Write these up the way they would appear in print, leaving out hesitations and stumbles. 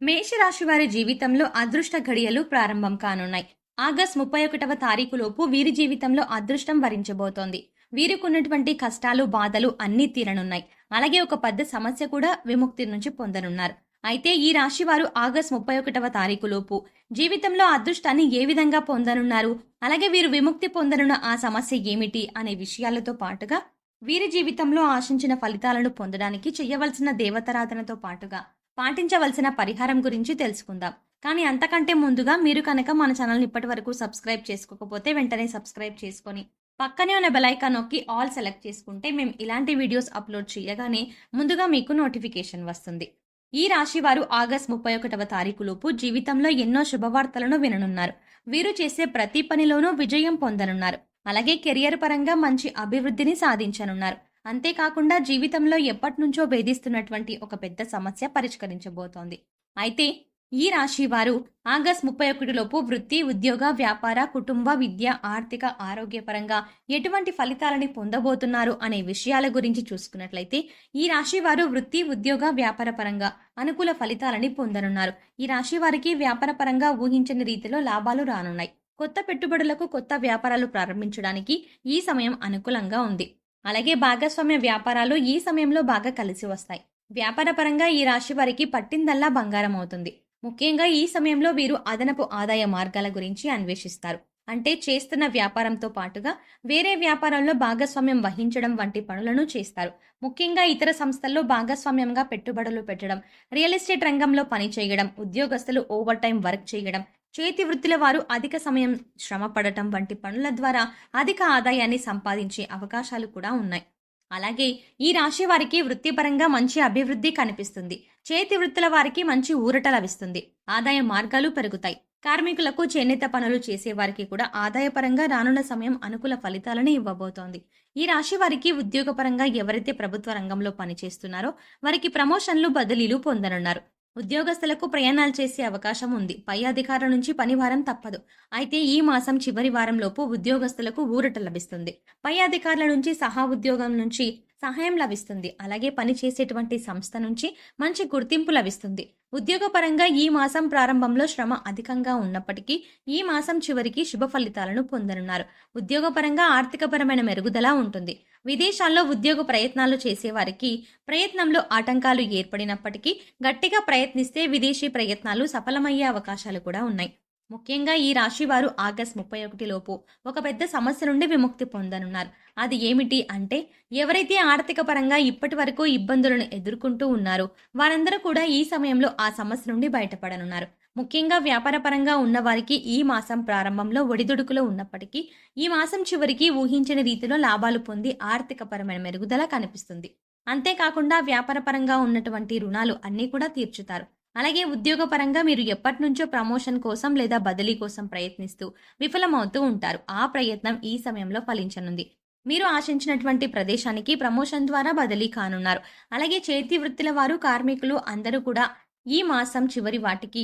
మేషరాశి వారి జీవితంలో అదృష్ట ఘడియలు ప్రారంభం కానున్నాయి. ఆగస్టు 31వ తారీఖులోపు వీరి జీవితంలో అదృష్టం వరించబోతోంది. వీరికున్నటువంటి కష్టాలు, బాధలు అన్నీ తీరనున్నాయి. అలాగే ఒక పెద్ద సమస్య కూడా విముక్తి నుంచి పొందనున్నారు. అయితే ఈ రాశి వారు ఆగస్టు 31వ తారీఖులోపు జీవితంలో అదృష్టాన్ని ఏ విధంగా పొందనున్నారు, అలాగే వీరు విముక్తి పొందనున్న ఆ సమస్య ఏమిటి అనే విషయాలతో పాటుగా వీరి జీవితంలో ఆశించిన ఫలితాలను పొందడానికి చేయవలసిన దేవతారాధనతో పాటుగా పాటించవలసిన పరిహారం గురించి తెలుసుకుందాం. కానీ అంతకంటే ముందుగా మీరు కనుక మన ఛానల్ని ఇప్పటి వరకు సబ్స్క్రైబ్ చేసుకోకపోతే వెంటనే సబ్స్క్రైబ్ చేసుకొని పక్కనే ఉన్న బెల్ ఐకాన్ నొక్కి ఆల్ సెలెక్ట్ చేసుకుంటే మేము ఇలాంటి వీడియోస్ అప్లోడ్ చేయగానే ముందుగా మీకు నోటిఫికేషన్ వస్తుంది. ఈ రాశి వారు ఆగస్టు 31వ తారీఖులోపు జీవితంలో ఎన్నో శుభవార్తలను విననున్నారు. వీరు చేసే ప్రతి పనిలోనూ విజయం పొందనున్నారు. అలాగే కెరియర్ పరంగా మంచి అభివృద్ధిని సాధించనున్నారు. అంతేకాకుండా జీవితంలో ఎప్పటినుంచో వేధిస్తున్నటువంటి ఒక పెద్ద సమస్య పరిష్కరించబోతోంది. అయితే ఈ రాశి వారు ఆగస్టు 31 లోపు వృత్తి, ఉద్యోగ, వ్యాపార, కుటుంబ, విద్య, ఆర్థిక, ఆరోగ్యపరంగా ఎటువంటి ఫలితాలని పొందబోతున్నారు అనే విషయాల గురించి చూసుకున్నట్లయితే ఈ రాశి వారు వృత్తి, ఉద్యోగ, వ్యాపార పరంగా అనుకూల ఫలితాలని పొందనున్నారు. ఈ రాశి వారికి వ్యాపార పరంగా ఊహించని రీతిలో లాభాలు రానున్నాయి. కొత్త పెట్టుబడులకు, కొత్త వ్యాపారాలు ప్రారంభించడానికి ఈ సమయం అనుకూలంగా ఉంది. అలాగే భాగస్వామ్య వ్యాపారాలు ఈ సమయంలో బాగా కలిసి వస్తాయి. వ్యాపార పరంగా ఈ రాశి వారికి పట్టిందల్లా బంగారం అవుతుంది. ముఖ్యంగా ఈ సమయంలో వీరు అదనపు ఆదాయ మార్గాల గురించి అన్వేషిస్తారు. అంటే చేస్తున్న వ్యాపారంతో పాటుగా వేరే వ్యాపారాల్లో భాగస్వామ్యం వహించడం వంటి పనులను చేస్తారు. ముఖ్యంగా ఇతర సంస్థల్లో భాగస్వామ్యంగా పెట్టుబడులు పెట్టడం, రియల్ ఎస్టేట్ రంగంలో పని చేయడం, ఉద్యోగస్తులు ఓవర్ టైం వర్క్ చేయడం, చేతి వృత్తుల వారు అధిక సమయం శ్రమ పడటం వంటి పనుల ద్వారా అధిక ఆదాయాన్ని సంపాదించే అవకాశాలు కూడా ఉన్నాయి. అలాగే ఈ రాశి వారికి వృత్తిపరంగా మంచి అభివృద్ధి కనిపిస్తుంది. చేతి వృత్తుల వారికి మంచి ఊరట లభిస్తుంది. ఆదాయ మార్గాలు పెరుగుతాయి. కార్మికులకు, చేనేత పనులు చేసే వారికి కూడా ఆదాయపరంగా రానున్న సమయం అనుకూల ఫలితాలను ఇవ్వబోతోంది. ఈ రాశి వారికి ఉద్యోగపరంగా ఎవరైతే ప్రభుత్వ రంగంలో పనిచేస్తున్నారో వారికి ప్రమోషన్లు, బదిలీలు పొందనున్నారు. ఉద్యోగస్తులకు ప్రయాణాలు చేసే అవకాశం ఉంది. పై అధికారుల నుంచి పనివారం తప్పదు. అయితే ఈ మాసం చివరి వారంలోపు ఉద్యోగస్తులకు ఊరట లభిస్తుంది. పై అధికారుల నుంచి, సహా ఉద్యోగం నుంచి సహాయం లభిస్తుంది. అలాగే పని చేసేటువంటి సంస్థ నుంచి మంచి గుర్తింపు లభిస్తుంది. ఉద్యోగపరంగా ఈ మాసం ప్రారంభంలో శ్రమ అధికంగా ఉన్నప్పటికీ ఈ మాసం చివరికి శుభ ఫలితాలను పొందనున్నారు. ఉద్యోగపరంగా ఆర్థికపరమైన మెరుగుదల ఉంటుంది. విదేశాల్లో ఉద్యోగ ప్రయత్నాలు చేసేవారికి ప్రయత్నంలో ఆటంకాలు ఏర్పడినప్పటికీ గట్టిగా ప్రయత్నిస్తే విదేశీ ప్రయత్నాలు సఫలమయ్యే అవకాశాలు కూడా ఉన్నాయి. ముఖ్యంగా ఈ రాశి వారు ఆగస్టు 31 లోపు ఒక పెద్ద సమస్య నుండి విముక్తి పొందనున్నారు. అది ఏమిటి అంటే, ఎవరైతే ఆర్థిక పరంగా ఇప్పటి వరకు ఇబ్బందులను ఎదుర్కొంటూ ఉన్నారో వారందరూ కూడా ఈ సమయంలో ఆ సమస్య నుండి బయటపడనున్నారు. ముఖ్యంగా వ్యాపార పరంగా ఉన్న వారికి ఈ మాసం ప్రారంభంలో ఒడిదుడుకులు ఉన్నప్పటికీ ఈ మాసం చివరికి ఊహించని రీతిలో లాభాలు పొంది ఆర్థిక పరమైన మెరుగుదల కనిపిస్తుంది. అంతేకాకుండా వ్యాపార పరంగా ఉన్నటువంటి రుణాలు అన్నీ కూడా తీర్చుతారు. అలాగే ఉద్యోగపరంగా మీరు ఎప్పటి నుంచో ప్రమోషన్ కోసం లేదా బదిలీ కోసం ప్రయత్నిస్తూ విఫలమవుతూ ఉంటారు. ఆ ప్రయత్నం ఈ సమయంలో ఫలించనుంది. మీరు ఆశించినటువంటి ప్రదేశానికి ప్రమోషన్ ద్వారా బదిలీ కానున్నారు. అలాగే చేతి వృత్తుల వారు, కార్మికులు అందరూ కూడా ఈ మాసం చివరి వాటికి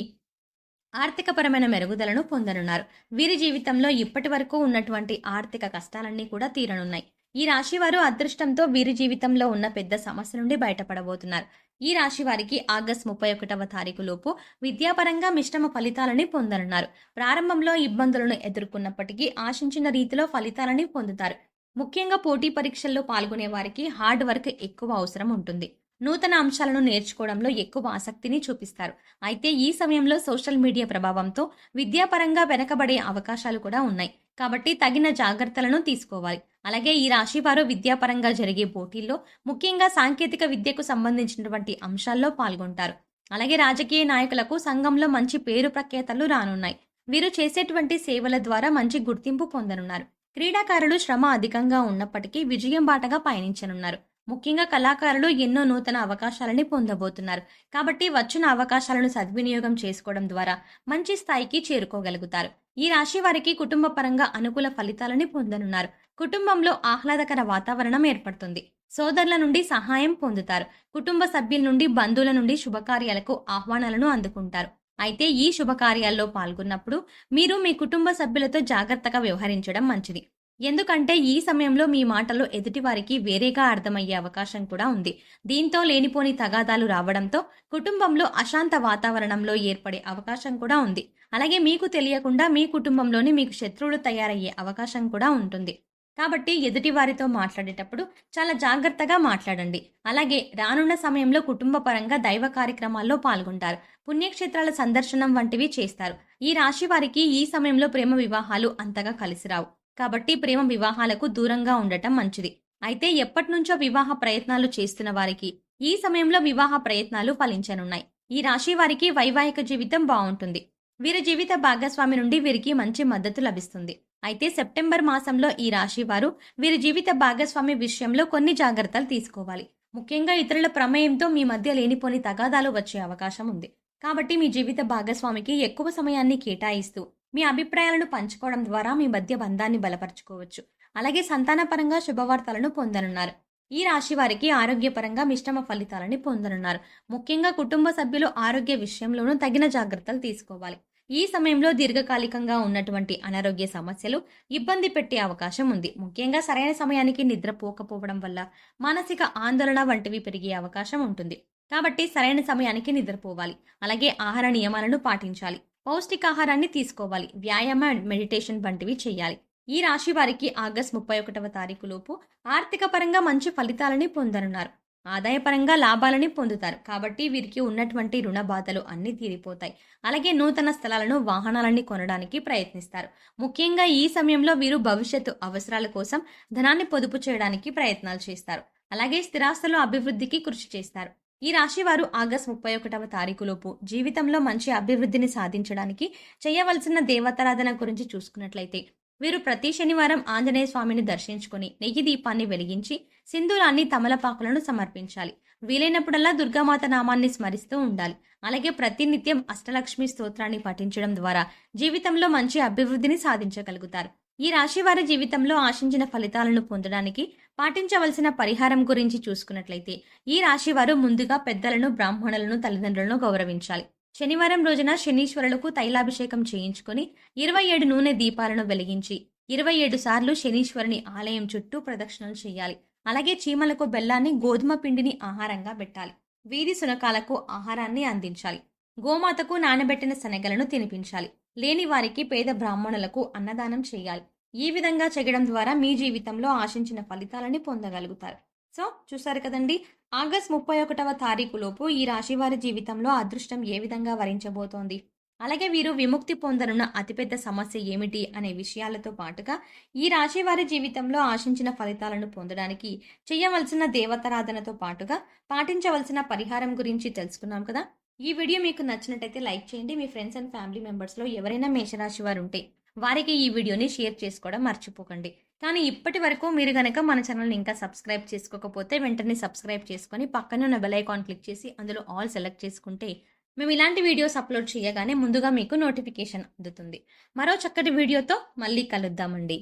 ఆర్థికపరమైన మెరుగుదలను పొందనున్నారు. వీరి జీవితంలో ఇప్పటి వరకు ఉన్నటువంటి ఆర్థిక కష్టాలన్నీ కూడా తీరనున్నాయి. ఈ రాశి వారు అదృష్టంతో వీరి జీవితంలో ఉన్న పెద్ద సమస్య నుండి బయటపడబోతున్నారు. ఈ రాశి వారికి ఆగస్టు 31వ తారీఖు లోపు విద్యాపరంగా మిశ్రమ ఫలితాలని పొందనున్నారు. ప్రారంభంలో ఇబ్బందులను ఎదుర్కొన్నప్పటికీ ఆశించిన రీతిలో ఫలితాలని పొందుతారు. ముఖ్యంగా పోటీ పరీక్షల్లో పాల్గొనే వారికి హార్డ్ వర్క్ ఎక్కువ అవసరం ఉంటుంది. నూతన అంశాలను నేర్చుకోవడంలో ఎక్కువ ఆసక్తిని చూపిస్తారు. అయితే ఈ సమయంలో సోషల్ మీడియా ప్రభావంతో విద్యాపరంగా వెనకబడే అవకాశాలు కూడా ఉన్నాయి. కాబట్టి తగిన జాగ్రత్తలను తీసుకోవాలి. అలాగే ఈ రాశి వారు విద్యాపరంగా జరిగే పోటీల్లో ముఖ్యంగా సాంకేతిక విద్యకు సంబంధించినటువంటి అంశాల్లో పాల్గొంటారు. అలాగే రాజకీయ నాయకులకు సంఘంలో మంచి పేరు ప్రఖ్యాతలు రానున్నాయి. వీరు చేసేటువంటి సేవల ద్వారా మంచి గుర్తింపు పొందనున్నారు. క్రీడాకారులు శ్రమ అధికంగా ఉన్నప్పటికీ విజయం బాటగా పయనించనున్నారు. ముఖ్యంగా కళాకారులు ఎన్నో నూతన అవకాశాలని పొందబోతున్నారు. కాబట్టి వచ్చిన అవకాశాలను సద్వినియోగం చేసుకోవడం ద్వారా మంచి స్థాయికి చేరుకోగలుగుతారు. ఈ రాశి వారికి కుటుంబ పరంగా అనుకూల ఫలితాలని పొందనున్నారు. కుటుంబంలో ఆహ్లాదకర వాతావరణం ఏర్పడుతుంది. సోదరుల నుండి సహాయం పొందుతారు. కుటుంబ సభ్యుల నుండి, బంధువుల నుండి శుభకార్యాలకు ఆహ్వానాలను అందుకుంటారు. అయితే ఈ శుభకార్యాల్లో పాల్గొన్నప్పుడు మీరు మీ కుటుంబ సభ్యులతో జాగ్రత్తగా వ్యవహరించడం మంచిది. ఎందుకంటే ఈ సమయంలో మీ మాటలు ఎదుటివారికి వేరేగా అర్థమయ్యే అవకాశం కూడా ఉంది. దీంతో లేనిపోని తగాదాలు రావడంతో కుటుంబంలో అశాంత వాతావరణంలో ఏర్పడే అవకాశం కూడా ఉంది. అలాగే మీకు తెలియకుండా మీ కుటుంబంలోని మీకు శత్రువులు తయారయ్యే అవకాశం కూడా ఉంటుంది. కాబట్టి ఎదుటివారితో మాట్లాడేటప్పుడు చాలా జాగ్రత్తగా మాట్లాడండి. అలాగే రానున్న సమయంలో కుటుంబ పరంగా దైవ కార్యక్రమాల్లో పాల్గొంటారు. పుణ్యక్షేత్రాల సందర్శనం వంటివి చేస్తారు. ఈ రాశి వారికి ఈ సమయంలో ప్రేమ వివాహాలు అంతగా కలిసిరావు. కాబట్టి ప్రేమ వివాహాలకు దూరంగా ఉండటం మంచిది. అయితే ఎప్పటినుంచో వివాహ ప్రయత్నాలు చేస్తున్న వారికి ఈ సమయంలో వివాహ ప్రయత్నాలు ఫలించనున్నాయి. ఈ రాశి వారికి వైవాహిక జీవితం బాగుంటుంది. వీరి జీవిత భాగస్వామి నుండి వీరికి మంచి మద్దతు లభిస్తుంది. అయితే సెప్టెంబర్ మాసంలో ఈ రాశి వారు వీరి జీవిత భాగస్వామి విషయంలో కొన్ని జాగ్రత్తలు తీసుకోవాలి. ముఖ్యంగా ఇతరుల ప్రమేయంతో మీ మధ్య లేనిపోని తగాదాలు వచ్చే అవకాశం ఉంది. కాబట్టి మీ జీవిత భాగస్వామికి ఎక్కువ సమయాన్ని కేటాయిస్తూ మీ అభిప్రాయాలను పంచుకోవడం ద్వారా మీ మధ్య బంధాన్ని బలపరుచుకోవచ్చు. అలాగే సంతానపరంగా శుభవార్తలను పొందనున్నారు. ఈ రాశి వారికి ఆరోగ్యపరంగా మిశ్రమ ఫలితాలని పొందనున్నారు. ముఖ్యంగా కుటుంబ సభ్యులు ఆరోగ్య విషయంలోనూ తగిన జాగ్రత్తలు తీసుకోవాలి. ఈ సమయంలో దీర్ఘకాలికంగా ఉన్నటువంటి అనారోగ్య సమస్యలు ఇబ్బంది పెట్టే అవకాశం ఉంది. ముఖ్యంగా సరైన సమయానికి నిద్రపోకపోవడం వల్ల మానసిక ఆందోళన వంటివి పెరిగే అవకాశం ఉంటుంది. కాబట్టి సరైన సమయానికి నిద్రపోవాలి. అలాగే ఆహార నియమాలను పాటించాలి. పౌష్టికాహారాన్ని తీసుకోవాలి. వ్యాయామ, మెడిటేషన్ వంటివి చేయాలి. ఈ రాశి వారికి ఆగస్టు 31వ తారీఖు లోపు ఆర్థిక పరంగా మంచి ఫలితాలని పొందనున్నారు. ఆదాయపరంగా లాభాలని పొందుతారు. కాబట్టి వీరికి ఉన్నటువంటి రుణ బాధలు అన్నీ తీరిపోతాయి. అలాగే నూతన స్థలాలను, వాహనాలని కొనడానికి ప్రయత్నిస్తారు. ముఖ్యంగా ఈ సమయంలో వీరు భవిష్యత్తు అవసరాల కోసం ధనాన్ని పొదుపు చేయడానికి ప్రయత్నాలు చేస్తారు. అలాగే స్థిరాస్తుల అభివృద్ధికి కృషి చేస్తారు. ఈ రాశి వారు ఆగస్టు 31వ తారీఖు లోపు జీవితంలో మంచి అభివృద్ధిని సాధించడానికి చేయవలసిన దేవతారాధన గురించి చూసుకున్నట్లయితే వీరు ప్రతి శనివారం ఆంజనేయ స్వామిని దర్శించుకుని నెయ్యి దీపాన్ని వెలిగించి సింధూరాన్ని, తమలపాకులను సమర్పించాలి. వీలైనప్పుడల్లా దుర్గామాత నామాన్ని స్మరిస్తూ ఉండాలి. అలాగే ప్రతినిత్యం అష్టలక్ష్మి స్తోత్రాన్ని పఠించడం ద్వారా జీవితంలో మంచి అభివృద్ధిని సాధించగలుగుతారు. ఈ రాశి వారి జీవితంలో ఆశించిన ఫలితాలను పొందడానికి పాటించవలసిన పరిహారం గురించి చూసుకున్నట్లయితే ఈ రాశి వారు ముందుగా పెద్దలను, బ్రాహ్మణులను, తల్లిదండ్రులను గౌరవించాలి. శనివారం రోజున శనీశ్వరులకు తైలాభిషేకం చేయించుకొని 27 నూనె దీపాలను వెలిగించి 27 సార్లు శనీశ్వరుని ఆలయం చుట్టూ ప్రదక్షిణలు చేయాలి. అలాగే చీమలకు బెల్లాన్ని, గోధుమ పిండిని ఆహారంగా పెట్టాలి. వీధి సునకాలకు ఆహారాన్ని అందించాలి. గోమాతకు నానబెట్టిన శనగలను తినిపించాలి. లేని వారికి, పేద బ్రాహ్మణులకు అన్నదానం చేయాలి. ఈ విధంగా చేయడం ద్వారా మీ జీవితంలో ఆశించిన ఫలితాలని పొందగలుగుతారు. సో చూసారు కదండి, ఆగస్టు 31వ తారీఖు లోపు ఈ రాశి వారి జీవితంలో అదృష్టం ఏ విధంగా వరించబోతోంది, అలాగే వీరు విముక్తి పొందనున్న అతిపెద్ద సమస్య ఏమిటి అనే విషయాలతో పాటుగా ఈ రాశి వారి జీవితంలో ఆశించిన ఫలితాలను పొందడానికి చేయవలసిన దేవతారాధనతో పాటుగా పాటించవలసిన పరిహారం గురించి తెలుసుకున్నాం కదా. ఈ వీడియో మీకు నచ్చినట్టయితే లైక్ చేయండి. మీ ఫ్రెండ్స్ అండ్ ఫ్యామిలీ మెంబర్స్లో ఎవరైనా మేషరాశి వారు ఉంటే వారికి ఈ వీడియోని షేర్ చేసుకోవడం మర్చిపోకండి. కానీ ఇప్పటి వరకు మీరు కనుక మన ఛానల్ని ఇంకా సబ్స్క్రైబ్ చేసుకోకపోతే వెంటనే సబ్స్క్రైబ్ చేసుకొని పక్కన ఉన్న బెల్ ఐకాన్ క్లిక్ చేసి అందులో ఆల్ సెలెక్ట్ చేసుకుంటే మేము ఇలాంటి వీడియోస్ అప్లోడ్ చేయగానే ముందుగా మీకు నోటిఫికేషన్ అందుతుంది. మరో చక్కటి వీడియోతో మళ్ళీ కలుద్దామండి.